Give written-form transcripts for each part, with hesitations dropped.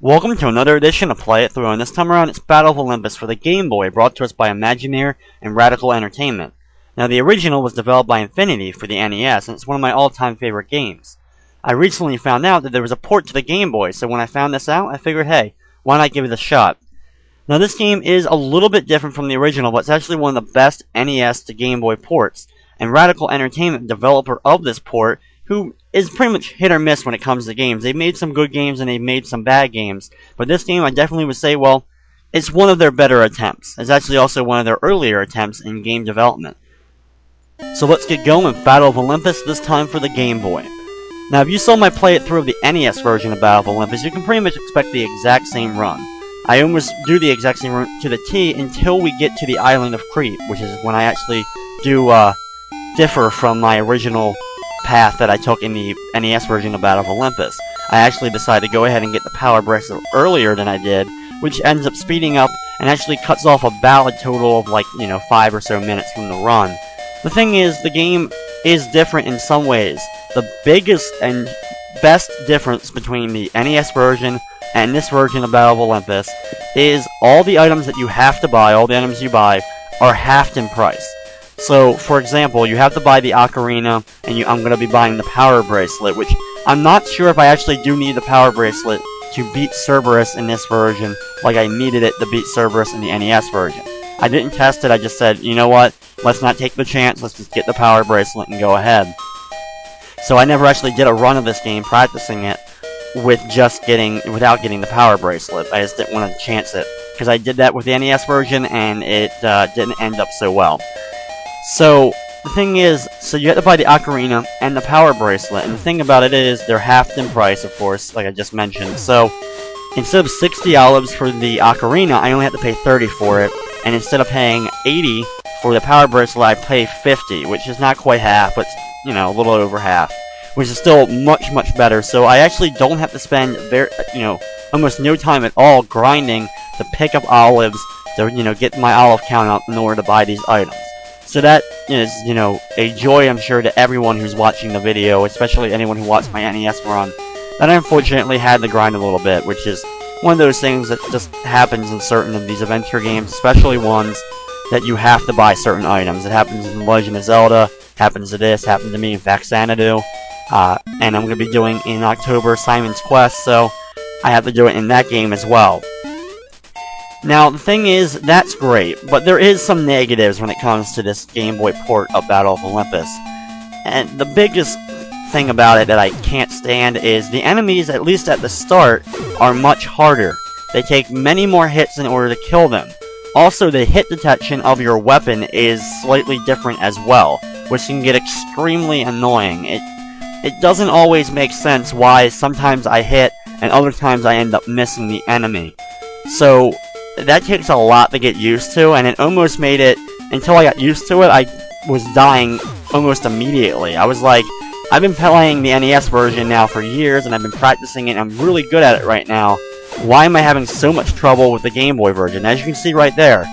Welcome to another edition of Play It Through, and this time around it's Battle of Olympus for the Game Boy, brought to us by Imagineer and Radical Entertainment. Now, the original was developed by Infinity for the NES, and it's one of my all-time favorite games. I recently found out that there was a port to the Game Boy, so when I found this out, I figured, hey, why not give it a shot? Now, this game is a little bit different from the original, but it's actually one of the best NES to Game Boy ports, and Radical Entertainment, developer of this port, who is pretty much hit or miss when it comes to games. They've made some good games and they've made some bad games. But this game, I definitely would say, well, it's one of their better attempts. It's actually also one of their earlier attempts in game development. So let's get going with Battle of Olympus, this time for the Game Boy. Now, if you saw my Play It Through of the NES version of Battle of Olympus, you can pretty much expect the exact same run. I almost do the exact same run to the T until we get to the island of Crete, which is when I actually do differ from my original path that I took in the NES version of Battle of Olympus. I actually decided to go ahead and get the power bracelet earlier than I did, which ends up speeding up and actually cuts off about a total of 5 or so minutes from the run. The thing is, the game is different in some ways. The biggest and best difference between the NES version and this version of Battle of Olympus is all the items that you have to buy, all the items you buy, are halved in price. So, for example, you have to buy the ocarina, and I'm going to be buying the power bracelet, which I'm not sure if I actually do need the power bracelet to beat Cerberus in this version, like I needed it to beat Cerberus in the NES version. I didn't test it, I just said, you know what, let's not take the chance, let's just get the power bracelet and go ahead. So I never actually did a run of this game practicing it without getting the power bracelet. I just didn't want to chance it, because I did that with the NES version, and it didn't end up so well. So, the thing is, you have to buy the ocarina and the power bracelet, and the thing about it is, they're halved in price, of course, like I just mentioned. So, instead of 60 olives for the ocarina, I only have to pay 30 for it, and instead of paying 80 for the power bracelet, I pay 50, which is not quite half, but, a little over half, which is still much, much better. So, I actually don't have to spend, almost no time at all grinding to pick up olives to, get my olive count up in order to buy these items. So that is, a joy, I'm sure, to everyone who's watching the video, especially anyone who watched my NES run, that I unfortunately had to grind a little bit, which is one of those things that just happens in certain of these adventure games, especially ones that you have to buy certain items. It happens in Legend of Zelda, happens to this, happened to me in Xanadu, and I'm going to be doing in October Simon's Quest, so I have to do it in that game as well. Now, the thing is, that's great, but there is some negatives when it comes to this Game Boy port of Battle of Olympus. And the biggest thing about it that I can't stand is the enemies, at least at the start, are much harder. They take many more hits in order to kill them. Also, the hit detection of your weapon is slightly different as well, which can get extremely annoying. It doesn't always make sense why sometimes I hit and other times I end up missing the enemy. So, that takes a lot to get used to, and it almost made it, until I got used to it, I was dying almost immediately. I was like, I've been playing the NES version now for years, and I've been practicing it, and I'm really good at it right now. Why am I having so much trouble with the Game Boy version? As you can see right there,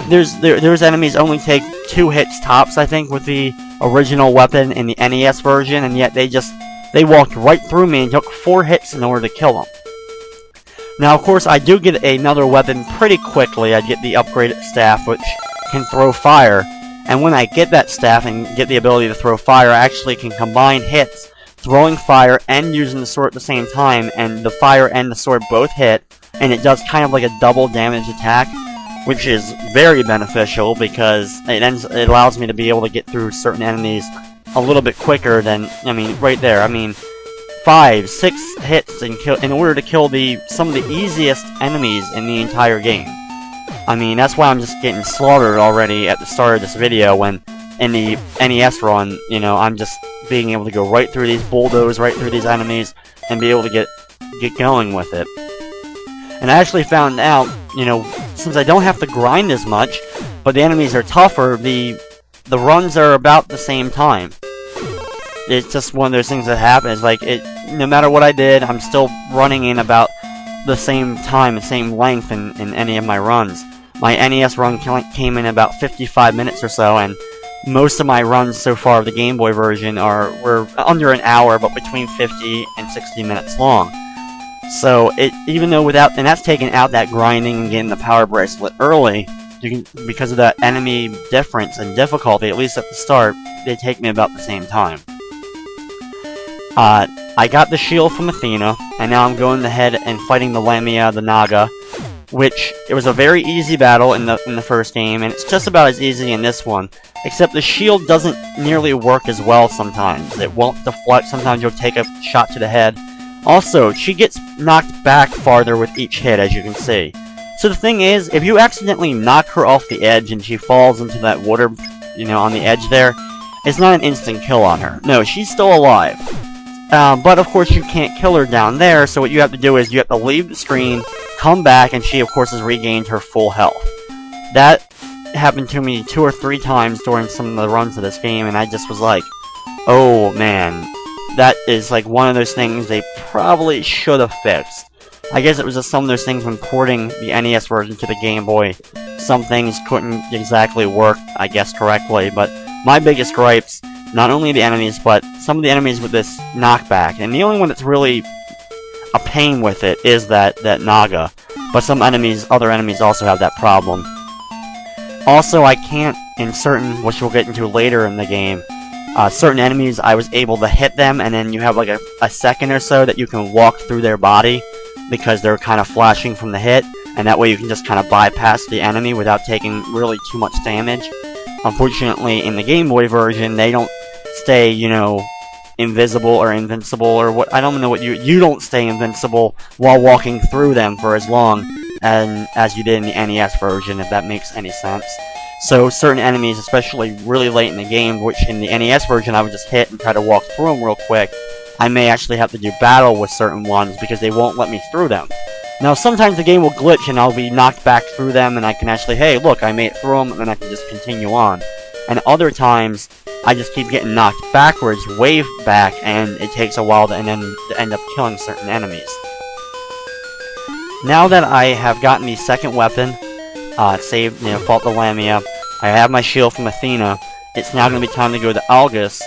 there's enemies only take 2 hits tops, I think, with the original weapon in the NES version, and yet they walked right through me and took 4 hits in order to kill them. Now, of course, I do get another weapon pretty quickly. I get the upgraded staff, which can throw fire. And when I get that staff and get the ability to throw fire, I actually can combine hits, throwing fire and using the sword at the same time. And the fire and the sword both hit, and it does kind of like a double damage attack, which is very beneficial because it allows me to be able to get through certain enemies a little bit quicker than, right there. 5, 6 hits in order to kill some of the easiest enemies in the entire game. That's why I'm just getting slaughtered already at the start of this video, when in the NES run, I'm just being able to go right through these bulldoze, right through these enemies, and be able to get going with it. And I actually found out, since I don't have to grind as much, but the enemies are tougher, the runs are about the same time. It's just one of those things that happens. No matter what I did, I'm still running in about the same time, the same length in any of my runs. My NES run came in about 55 minutes or so, and most of my runs so far of the Game Boy version were under an hour, but between 50 and 60 minutes long. So even though and that's taking out that grinding and getting the power bracelet early, because of that enemy difference and difficulty, at least at the start, they take me about the same time. I got the shield from Athena, and now I'm going ahead and fighting the Lamia, the Naga, which it was a very easy battle in the first game, and it's just about as easy in this one. Except the shield doesn't nearly work as well sometimes. It won't deflect. Sometimes you'll take a shot to the head. Also, she gets knocked back farther with each hit, as you can see. So the thing is, if you accidentally knock her off the edge and she falls into that water, on the edge there, it's not an instant kill on her. No, she's still alive. But of course you can't kill her down there, so what you have to do is you have to leave the screen, come back, and she of course has regained her full health. That happened to me 2 or 3 times during some of the runs of this game, and I just was like, oh man, that is like one of those things they probably should have fixed. I guess it was just some of those things when porting the NES version to the Game Boy. Some things couldn't exactly work, I guess, correctly, but my biggest gripes, not only the enemies, but some of the enemies with this knockback. And the only one that's really a pain with it is that Naga. But some other enemies also have that problem. Also, I can't, in certain, which we'll get into later in the game, certain enemies, I was able to hit them, and then you have like a second or so that you can walk through their body, because they're kind of flashing from the hit, and that way you can just kind of bypass the enemy without taking really too much damage. Unfortunately, in the Game Boy version, they don't stay, invisible or invincible, or what, I don't know what you don't stay invincible while walking through them for as long as you did in the NES version, if that makes any sense. So certain enemies, especially really late in the game, which in the NES version I would just hit and try to walk through them real quick, I may actually have to do battle with certain ones because they won't let me through them. Now sometimes the game will glitch and I'll be knocked back through them and I can actually, hey look, I made it through them, and then I can just continue on. And other times, I just keep getting knocked backwards, way back, and it takes a while to end up killing certain enemies. Now that I have gotten the second weapon, fought the Lamia, I have my shield from Athena, it's now going to be time to go to Algus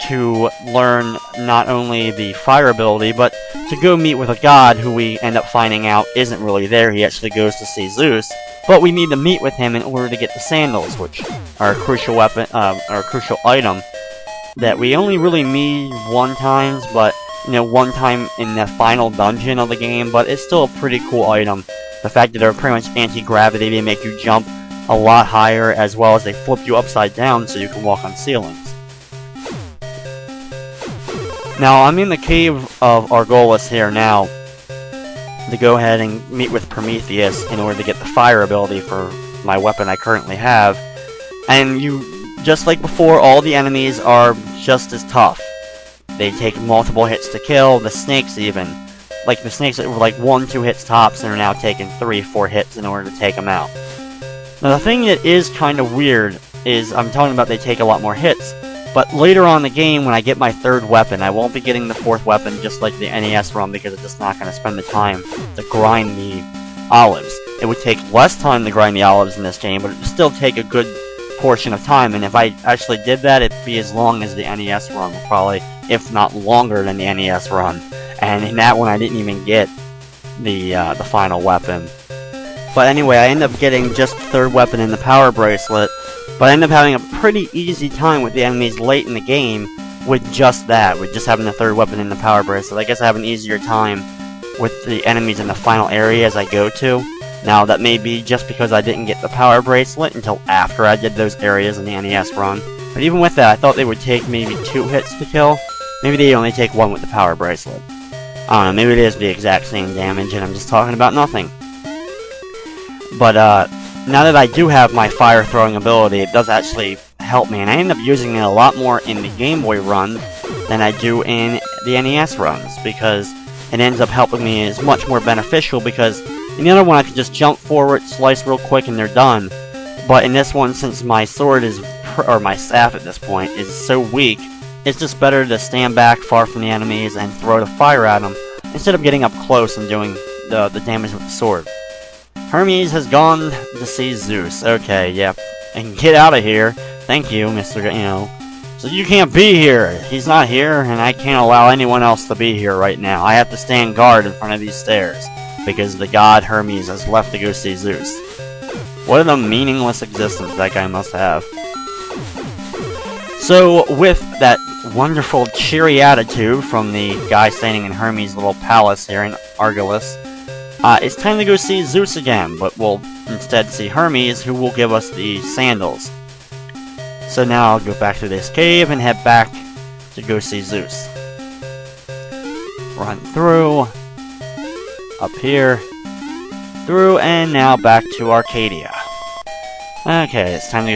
to learn not only the fire ability, but to go meet with a god who we end up finding out isn't really there. He actually goes to see Zeus, but we need to meet with him in order to get the sandals, which are a crucial weapon, or a crucial item that we only really need one time, but one time in the final dungeon of the game. But it's still a pretty cool item. The fact that they're pretty much anti-gravity, they make you jump a lot higher, as well as they flip you upside down so you can walk on ceilings. Now, I'm in the Cave of Argolis here now to go ahead and meet with Prometheus in order to get the fire ability for my weapon I currently have. And just like before, all the enemies are just as tough. They take multiple hits to kill, the snakes even. Like the snakes that were like 1-2 hits tops and are now taking 3-4 hits in order to take them out. Now the thing that is kind of weird is, I'm talking about they take a lot more hits. But later on in the game, when I get my third weapon, I won't be getting the fourth weapon just like the NES run, because I'm just not going to spend the time to grind the olives. It would take less time to grind the olives in this game, but it would still take a good portion of time, and if I actually did that, it'd be as long as the NES run, probably, if not longer than the NES run. And in that one, I didn't even get the final weapon. But anyway, I ended up getting just the third weapon in the power bracelet, but I ended up having a pretty easy time with the enemies late in the game with just that, with just having the third weapon in the power bracelet. I guess I have an easier time with the enemies in the final area as I go to. Now, that may be just because I didn't get the power bracelet until after I did those areas in the NES run. But even with that, I thought they would take maybe 2 hits to kill. Maybe they only take 1 with the power bracelet. I don't know, maybe it is the exact same damage and I'm just talking about nothing. But, now that I do have my fire throwing ability, it does actually help me, and I end up using it a lot more in the Game Boy run than I do in the NES runs, because it ends up helping me. It's much more beneficial, because in the other one I could just jump forward, slice real quick, and they're done. But in this one, since my sword is, or my staff at this point, is so weak, it's just better to stand back far from the enemies and throw the fire at them, instead of getting up close and doing the damage with the sword. Hermes has gone to see Zeus. Okay, yep. And get out of here. Thank you, Mr. So you can't be here. He's not here, and I can't allow anyone else to be here right now. I have to stand guard in front of these stairs, because the god Hermes has left to go see Zeus. What a meaningless existence that guy must have. So, with that wonderful, cheery attitude from the guy standing in Hermes' little palace here in Argolis, it's time to go see Zeus again, but we'll instead see Hermes, who will give us the sandals. So now I'll go back to this cave and head back to go see Zeus. Run through, up here, through, and now back to Arcadia. Okay, it's time to